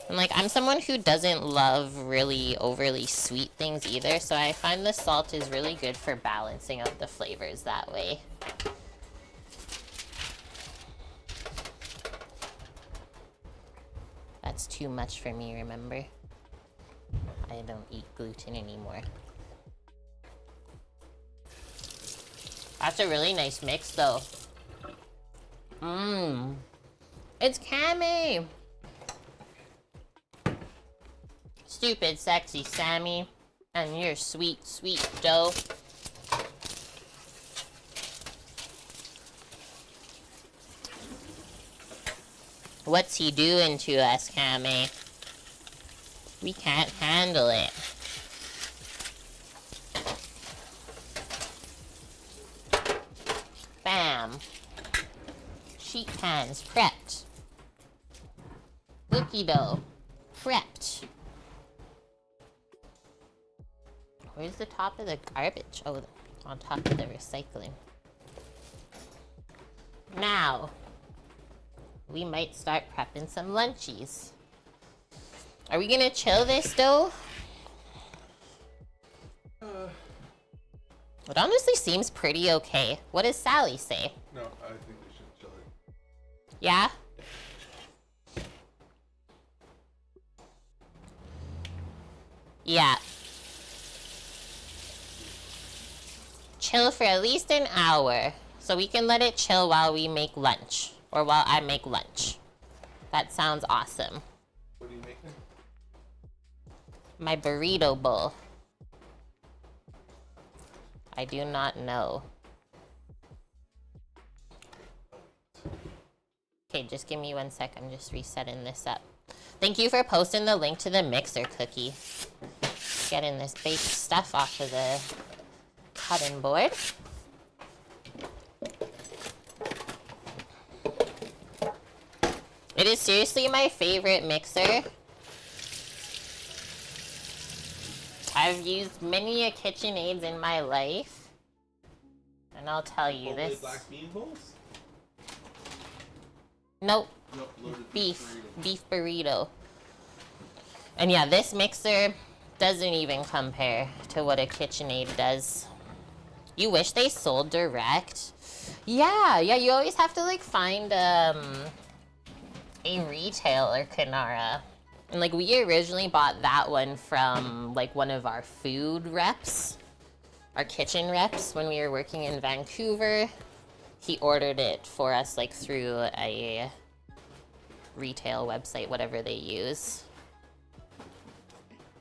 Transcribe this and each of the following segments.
And like, I'm someone who doesn't love really overly sweet things either, so I find the salt is really good for balancing out the flavors that way. That's too much for me, remember? I don't eat gluten anymore. That's a really nice mix, though. Mmm. It's Cammy! Stupid, sexy Sammy. And your sweet, sweet dough. What's he doing to us, Cammy? We can't handle it. Bam. Sheet pans prepped. Cookie dough prepped. Where's the top of the garbage? Oh, on top of the recycling. Now, we might start prepping some lunchies. Are we gonna chill this though? It honestly seems pretty okay. What does Sally say? No, I think we should chill it. Yeah? Yeah. Chill for at least an hour. So we can let it chill while we make lunch. Or while I make lunch. That sounds awesome. What are you making? My burrito bowl. I do not know. Okay, just give me 1 sec. I'm just resetting this up. Thank you for posting the link to the mixer cookie. Getting this baked stuff off of the cutting board. It is seriously my favorite mixer. I've used many a KitchenAids in my life. And I'll tell you this. Black bean bowls? Nope. No, loaded Beef burrito. And yeah, this mixer doesn't even compare to what a KitchenAid does. You wish they sold direct? Yeah, you always have to like find a retailer, Kanara. And like we originally bought that one from like one of our food reps, our kitchen reps when we were working in Vancouver. He ordered it for us like through a retail website, whatever they use.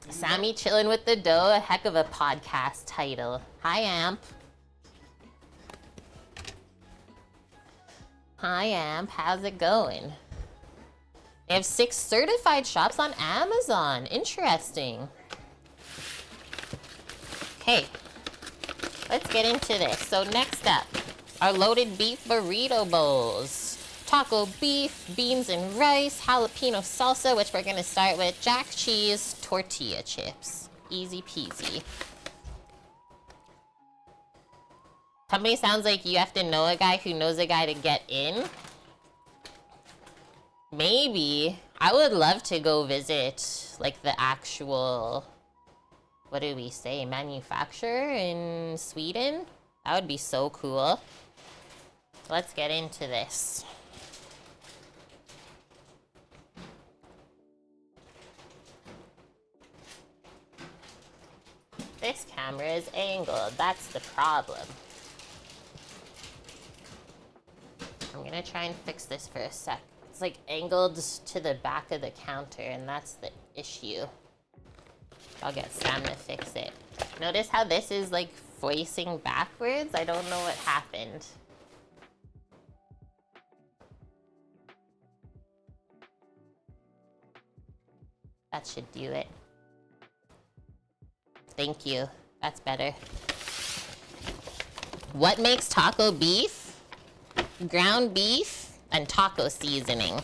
Sammy chilling with the dough, a heck of a podcast title. Hi, Amp. Hi, Amp. How's it going? They have 6 certified shops on Amazon. Interesting. Okay, let's get into this. So next up, our loaded beef burrito bowls. Taco beef, beans and rice, jalapeno salsa, which we're gonna start with, jack cheese, tortilla chips. Easy peasy. Company sounds like you have to know a guy who knows a guy to get in. Maybe. I would love to go visit, like, the actual, what do we say, manufacturer in Sweden. That would be so cool. Let's get into this. This camera is angled. That's the problem. I'm gonna try and fix this for a sec. It's like angled to the back of the counter, and that's the issue. I'll get Sam to fix it. Notice how this is like facing backwards? I don't know what happened. That should do it. Thank you. That's better. What makes taco beef? Ground beef and taco seasoning.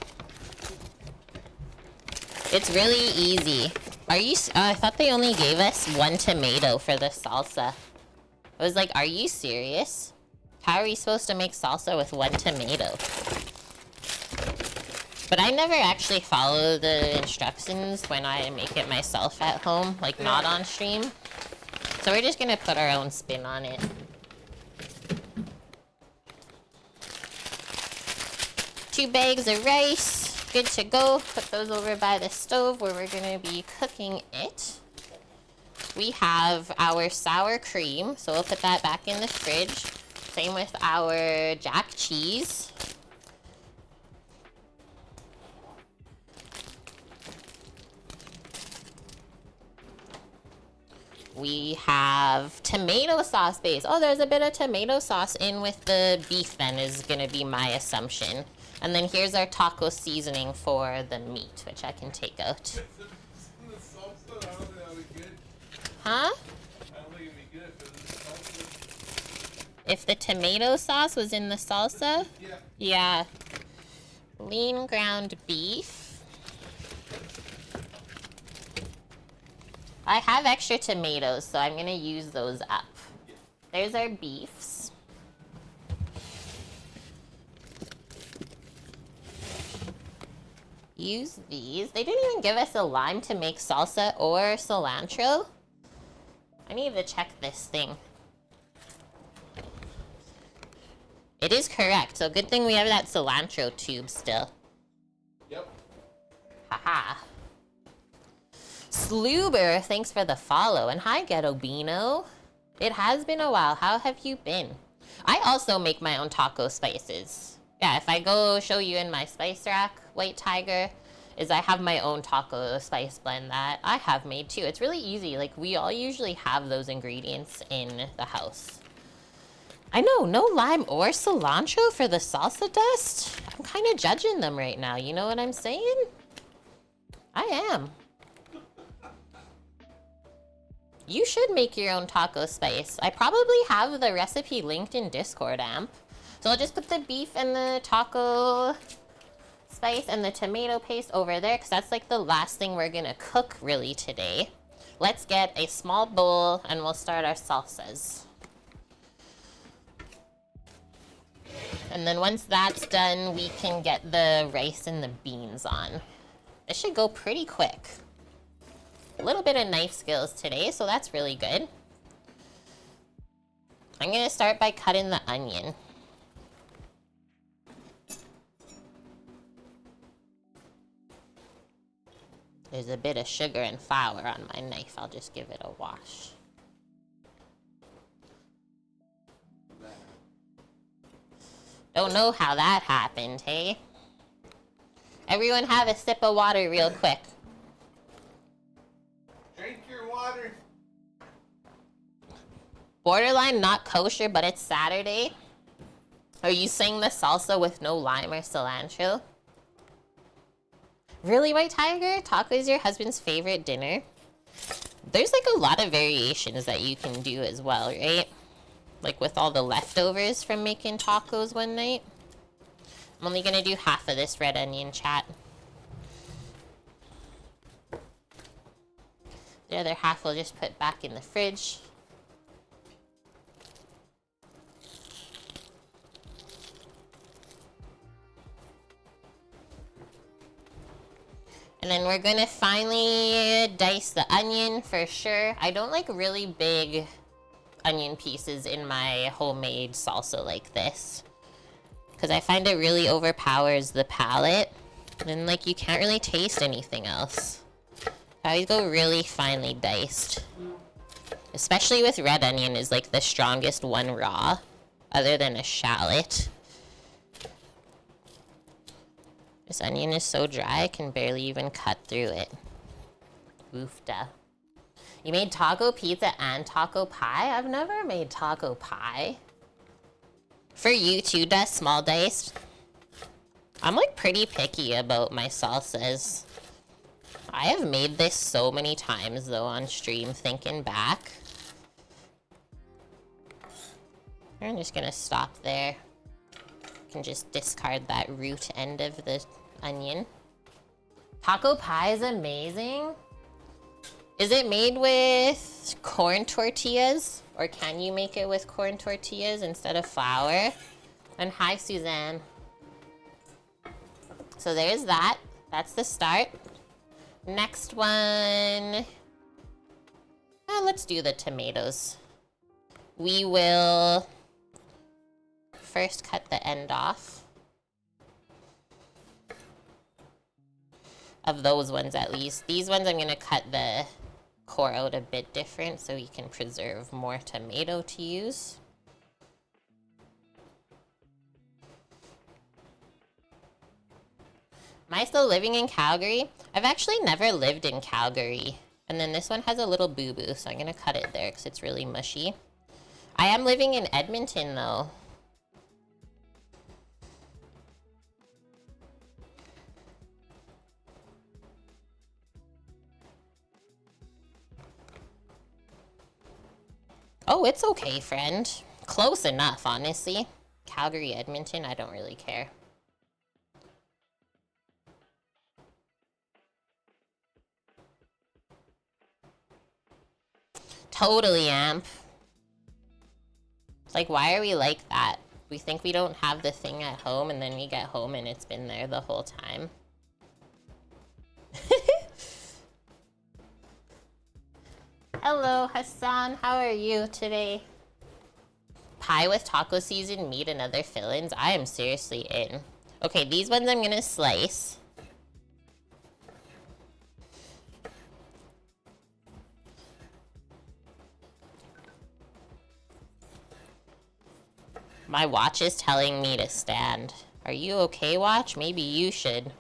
It's really easy. Are you? I thought they only gave us 1 tomato for the salsa. I was like, are you serious? How are we supposed to make salsa with 1 tomato? But I never actually follow the instructions when I make it myself at home, like not on stream. So we're just gonna put our own spin on it. 2 bags of rice, good to go. Put those over by the stove where we're gonna be cooking it. We have our sour cream, so we'll put that back in the fridge. Same with our jack cheese. We have tomato sauce base. Oh, there's a bit of tomato sauce in with the beef then is gonna be my assumption. And then here's our taco seasoning for the meat, which I can take out. Huh? If the tomato sauce was in the salsa? Yeah. Lean ground beef. I have extra tomatoes, so I'm gonna use those up. There's our beefs. Use these. They didn't even give us a lime to make salsa or cilantro. I need to check this thing. It is correct, so good thing we have that cilantro tube still. Yep. Haha. Sluber, thanks for the follow. And hi, Ghetto Beano. It has been a while. How have you been? I also make my own taco spices. Yeah, if I go show you in my spice rack, White Tiger, is I have my own taco spice blend that I have made too. It's really easy. Like, we all usually have those ingredients in the house. I know, no lime or cilantro for the salsa dust? I'm kind of judging them right now, you know what I'm saying? I am. You should make your own taco spice. I probably have the recipe linked in Discord, Amp. So I'll just put the beef and the taco spice and the tomato paste over there because that's like the last thing we're gonna cook really today. Let's get a small bowl and we'll start our salsas. And then once that's done, we can get the rice and the beans on. This should go pretty quick. A little bit of knife skills today, so that's really good. I'm gonna start by cutting the onion. There's a bit of sugar and flour on my knife. I'll just give it a wash. Don't know how that happened, hey? Everyone have a sip of water real quick. Drink your water. Borderline not kosher, but it's Saturday. Are you saying the salsa with no lime or cilantro? Really, White Tiger? Taco is your husband's favorite dinner? There's like a lot of variations that you can do as well, right? Like with all the leftovers from making tacos one night. I'm only gonna do half of this red onion, chat. The other half we'll just put back in the fridge. And then we're gonna finally dice the onion for sure. I don't like really big onion pieces in my homemade salsa like this, because I find it really overpowers the palate, and like you can't really taste anything else. I always go really finely diced, especially with red onion is like the strongest one raw, other than a shallot. This onion is so dry I can barely even cut through it. Oofda. You made taco pizza and taco pie? I've never made taco pie. For you too, Dust, small diced. I'm like pretty picky about my salsas. I have made this so many times though on stream, thinking back. I'm just gonna stop there. Can just discard that root end of the onion. Taco pie is amazing. Is it made with corn tortillas? Or can you make it with corn tortillas instead of flour? And hi, Suzanne. So there's that. That's the start. Next one. Let's do the tomatoes. We will first cut the end off. Of those ones at least. These ones I'm gonna cut the core out a bit different so we can preserve more tomato to use. Am I still living in Calgary? I've actually never lived in Calgary. And then this one has a little boo-boo, so I'm gonna cut it there because it's really mushy. I am living in Edmonton though. Oh, it's okay, friend. Close enough, honestly. Calgary, Edmonton, I don't really care. Totally, Amp. Like, why are we like that? We think we don't have the thing at home, and then we get home and it's been there the whole time. Hello, Hassan. How are you today? Pie with taco seasoned meat and other fill-ins? I am seriously in. Okay, these ones I'm gonna slice. My watch is telling me to stand. Are you okay, watch? Maybe you should.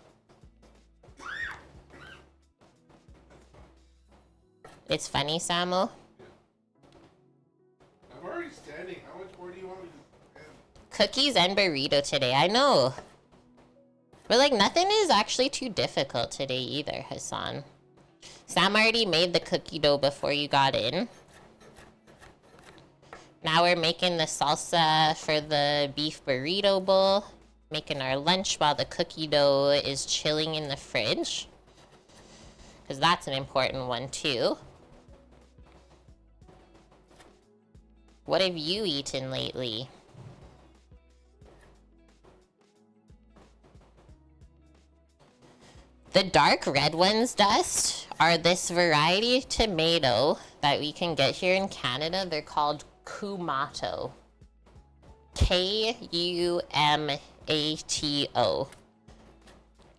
It's funny, Samuel. I'm already standing. How much more do you want me to stand? Cookies and burrito today, I know. But like nothing is actually too difficult today either, Hassan. Sam already made the cookie dough before you got in. Now we're making the salsa for the beef burrito bowl. Making our lunch while the cookie dough is chilling in the fridge. Because that's an important one too. What have you eaten lately? The dark red ones, Dust, are this variety tomato that we can get here in Canada. They're called Kumato. Kumato.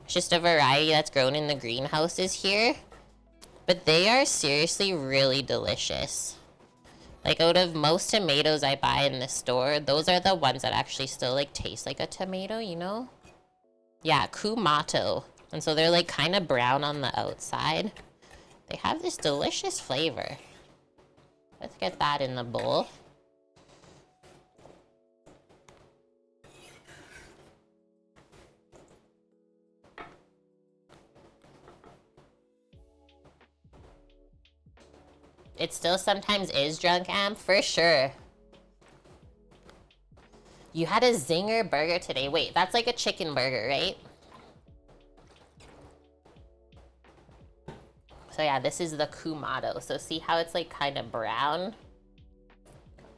It's just a variety that's grown in the greenhouses here. But they are seriously really delicious. Like, out of most tomatoes I buy in the store, those are the ones that actually still, like, taste like a tomato, you know? Yeah, Kumato. And so they're, like, kind of brown on the outside. They have this delicious flavor. Let's get that in the bowl. It still sometimes is drunk, Amp, for sure. You had a zinger burger today. Wait, that's like a chicken burger, right? So yeah, this is the Kumato. So see how it's like kind of brown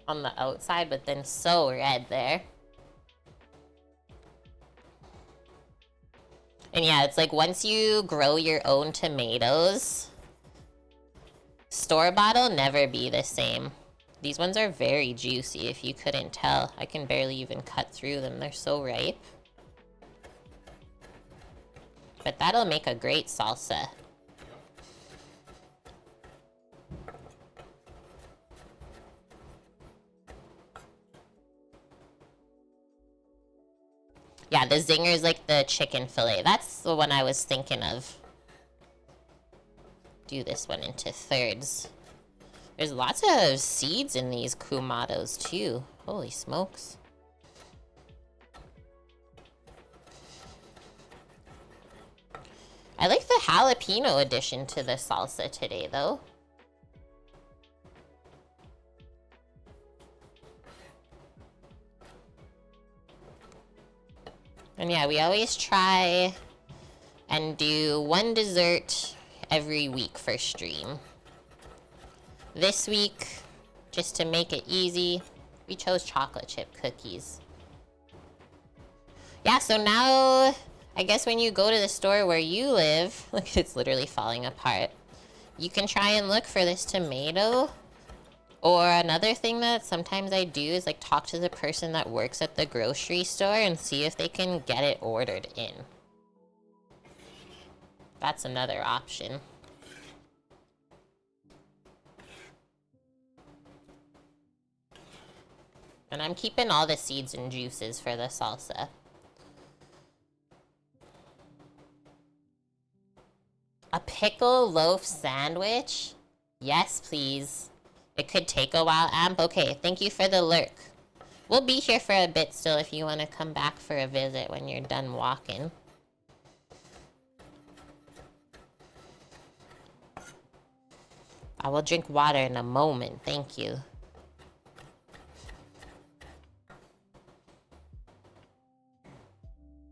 on the outside, but then so red there. And yeah, it's like once you grow your own tomatoes, store-bought will never be the same. These ones are very juicy, if you couldn't tell. I can barely even cut through them. They're so ripe. But that'll make a great salsa. Yeah, the zinger is like the chicken fillet. That's the one I was thinking of. Do this one into thirds. There's lots of seeds in these Kumatos too. Holy smokes. I like the jalapeno addition to the salsa today though. And yeah, we always try and do one dessert every week for stream. This week, just to make it easy, we chose chocolate chip cookies. Yeah, so now I guess when you go to the store where you live, look, it's literally falling apart. You can try and look for this tomato. Or another thing that sometimes I do is like talk to the person that works at the grocery store and see if they can get it ordered in. That's another option. And I'm keeping all the seeds and juices for the salsa. A pickle loaf sandwich? Yes, please. It could take a while, Amp. Okay, thank you for the lurk. We'll be here for a bit still if you want to come back for a visit when you're done walking. I will drink water in a moment, thank you.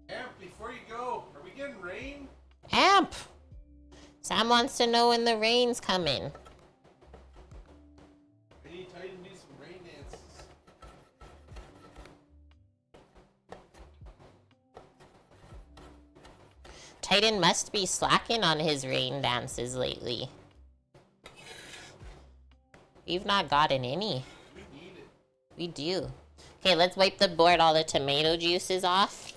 Amp, before you go, are we getting rain? Amp! Sam wants to know when the rain's coming. I need Titan to do some rain dances. Titan must be slacking on his rain dances lately. We've not gotten any. We need it. We do. Okay, let's wipe the board, all the tomato juices off.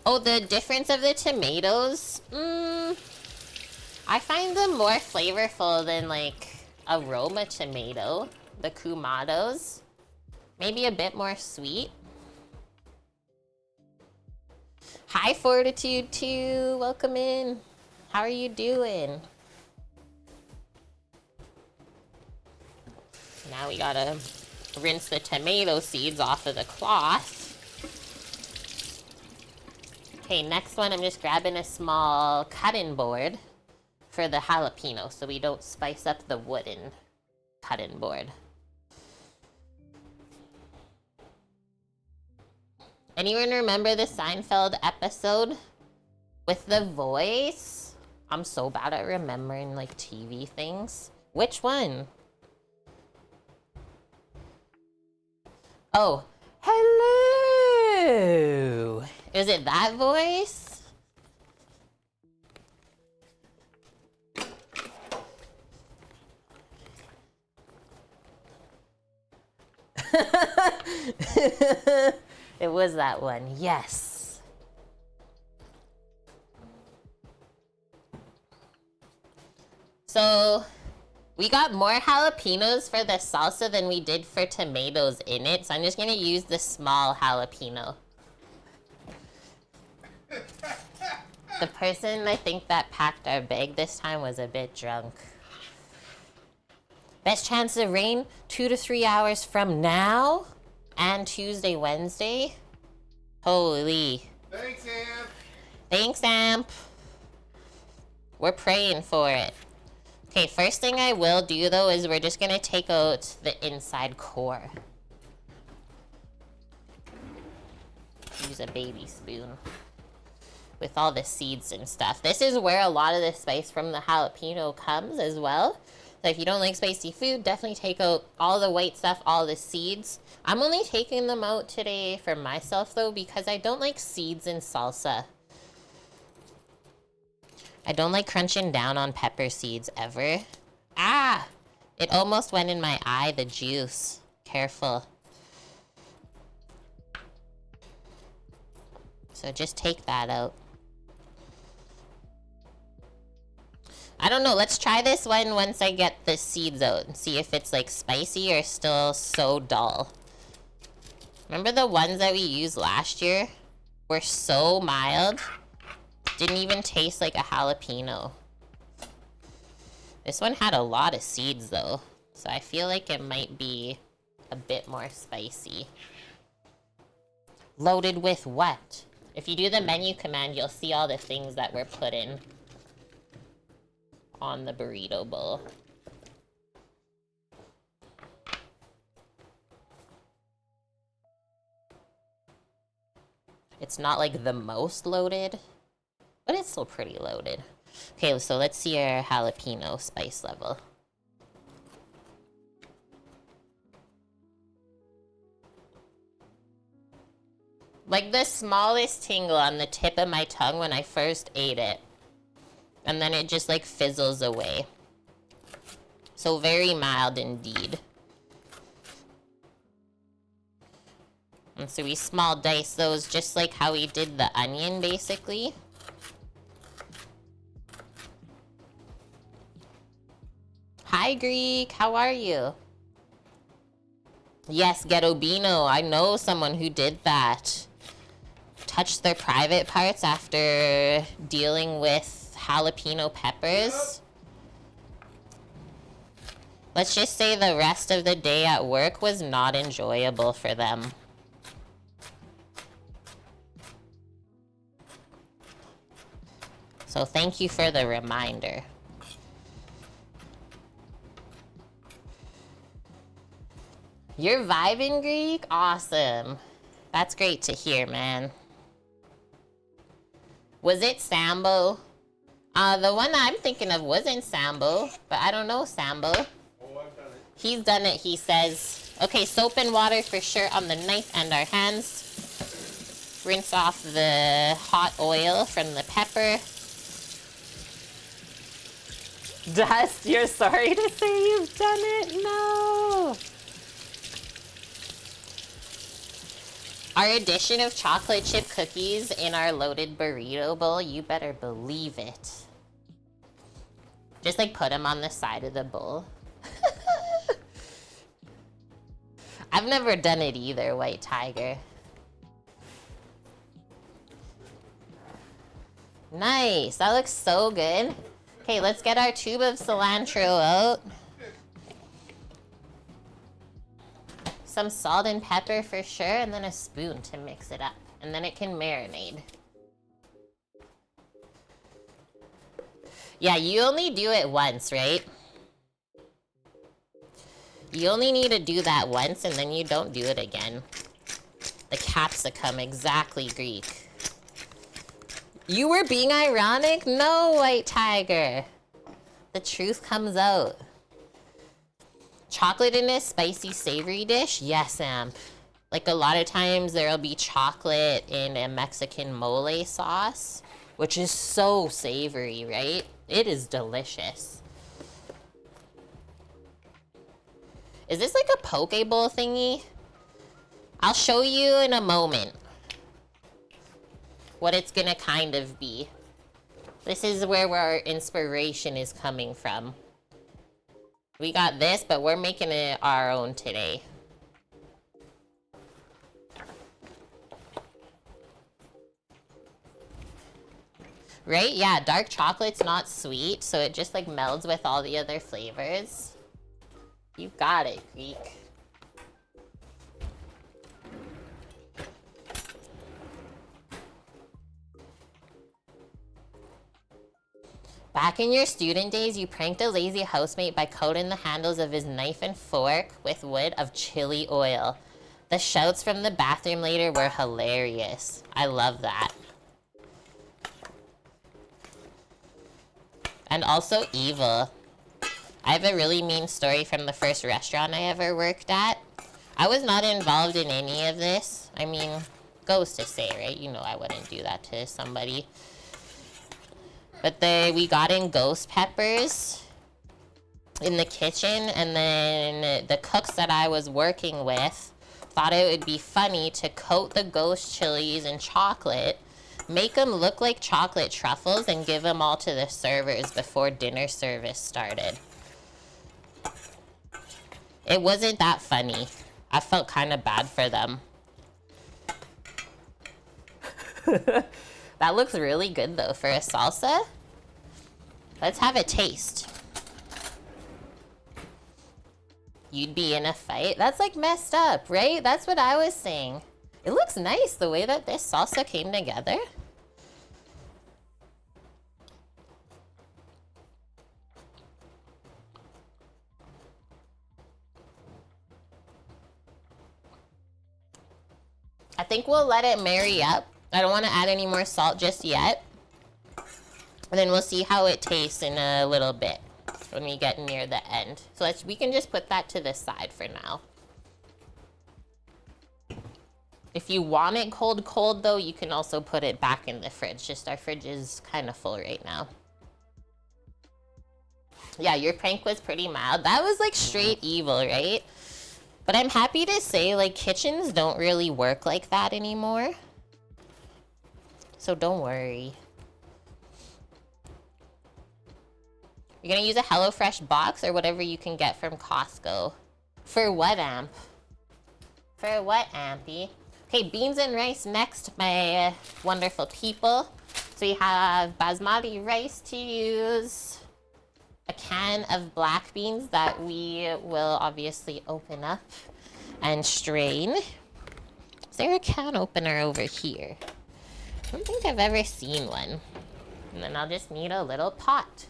Oh, the difference of the tomatoes? I find them more flavorful than, like, a Roma tomato. The Kumados. Maybe a bit more sweet. Hi, Fortitude 2. Welcome in. How are you doing? Now we gotta rinse the tomato seeds off of the cloth. Okay, next one, I'm just grabbing a small cutting board for the jalapeno so we don't spice up the wooden cutting board. Anyone remember the Seinfeld episode with the voice? I'm so bad at remembering, like, TV things. Which one? Oh, hello! Is it that voice? It was that one, yes. So, we got more jalapenos for the salsa than we did for tomatoes in it, so I'm just gonna use the small jalapeno. The person, I think, that packed our bag this time was a bit drunk. Best chance of rain, 2 to 3 hours from now, and Tuesday, Wednesday. Holy. Thanks, Amp. Thanks, Amp. We're praying for it. Okay, first thing I will do, though, is we're just gonna take out the inside core. Use a baby spoon with all the seeds and stuff. This is where a lot of the spice from the jalapeno comes as well. So if you don't like spicy food, definitely take out all the white stuff, all the seeds. I'm only taking them out today for myself, though, because I don't like seeds in salsa. I don't like crunching down on pepper seeds ever. Ah! It almost went in my eye, the juice. Careful. So just take that out. I don't know, let's try this one once I get the seeds out and see if it's like spicy or still so dull. Remember the ones that we used last year? Were so mild. Didn't even taste like a jalapeno. This one had a lot of seeds though, so I feel like it might be a bit more spicy. Loaded with what? If you do the menu command, you'll see all the things that were put in on the burrito bowl. It's not like the most loaded, but it's still pretty loaded. Okay, so let's see our jalapeno spice level. Like the smallest tingle on the tip of my tongue when I first ate it. And then it just like fizzles away. So very mild indeed. And so we small dice those just like how we did the onion basically. Hi Greek, how are you? Yes, Gettobino, I know someone who did that. Touched their private parts after dealing with jalapeno peppers. Let's just say the rest of the day at work was not enjoyable for them. So thank you for the reminder. You're vibing, Greek? Awesome. That's great to hear, man. Was it Sambo? The one I'm thinking of wasn't Sambo, but I don't know Sambo. Oh, I've done it. He's done it, he says. Okay, soap and water for sure on the knife and our hands. Rinse off the hot oil from the pepper. Dust, you're sorry to say you've done it? No! Our addition of chocolate chip cookies in our loaded burrito bowl, you better believe it. Just like put them on the side of the bowl. I've never done it either, White Tiger. Nice, that looks so good. Okay, let's get our tube of cilantro out. Some salt and pepper for sure, and then a spoon to mix it up. And then it can marinate. Yeah, you only do it once, right? You only need to do that once, and then you don't do it again. The capsicum, exactly, Greek. You were being ironic? No, White Tiger. The truth comes out. Chocolate in a spicy savory dish? Yes, Amp. Like a lot of times there'll be chocolate in a Mexican mole sauce, which is so savory, right? It is delicious. Is this like a poke bowl thingy? I'll show you in a moment what it's gonna kind of be. This is where our inspiration is coming from. We got this, but we're making it our own today. Right? Yeah, dark chocolate's not sweet, so it just like melds with all the other flavors. You got it, Greek. Back in your student days, you pranked a lazy housemate by coating the handles of his knife and fork with wood of chili oil. The shouts from the bathroom later were hilarious. I love that. And also evil. I have a really mean story from the first restaurant I ever worked at. I was not involved in any of this. I mean, goes to say, right? You know I wouldn't do that to somebody. But we got in ghost peppers in the kitchen, and then the cooks that I was working with thought it would be funny to coat the ghost chilies in chocolate, make them look like chocolate truffles, and give them all to the servers before dinner service started. It wasn't that funny. I felt kind of bad for them. That looks really good though for a salsa. Let's have a taste. You'd be in a fight? That's like messed up, right? That's what I was saying. It looks nice the way that this salsa came together. I think we'll let it marry up. I don't want to add any more salt just yet. And then we'll see how it tastes in a little bit when we get near the end. So we can just put that to the side for now. If you want it cold though, you can also put it back in the fridge. Just our fridge is kind of full right now. Yeah, your prank was pretty mild. That was like straight evil, right? But I'm happy to say like kitchens don't really work like that anymore. So don't worry. You're gonna use a HelloFresh box or whatever you can get from Costco. For what, Amp? For what, Ampy? Okay, beans and rice next, my wonderful people. So we have basmati rice to use, a can of black beans that we will obviously open up and strain. Is there a can opener over here? I don't think I've ever seen one. And then I'll just need a little pot.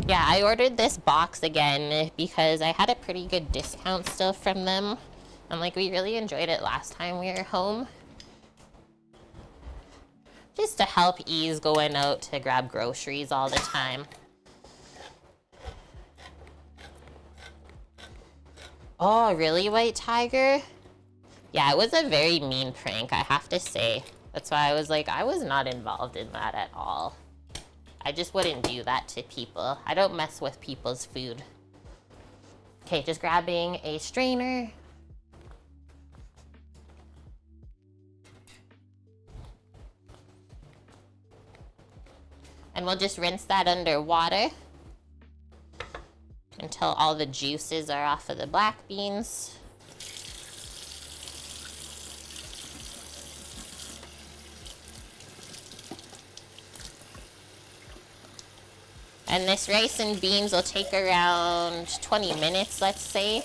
Yeah, I ordered this box again because I had a pretty good discount still from them. And like, we really enjoyed it last time we were home. Just to help ease going out to grab groceries all the time. Oh, really, White Tiger? Yeah, it was a very mean prank, I have to say. That's why I was like, I was not involved in that at all. I just wouldn't do that to people. I don't mess with people's food. Okay, just grabbing a strainer. And we'll just rinse that under water until all the juices are off of the black beans. And this rice and beans will take around 20 minutes, let's say.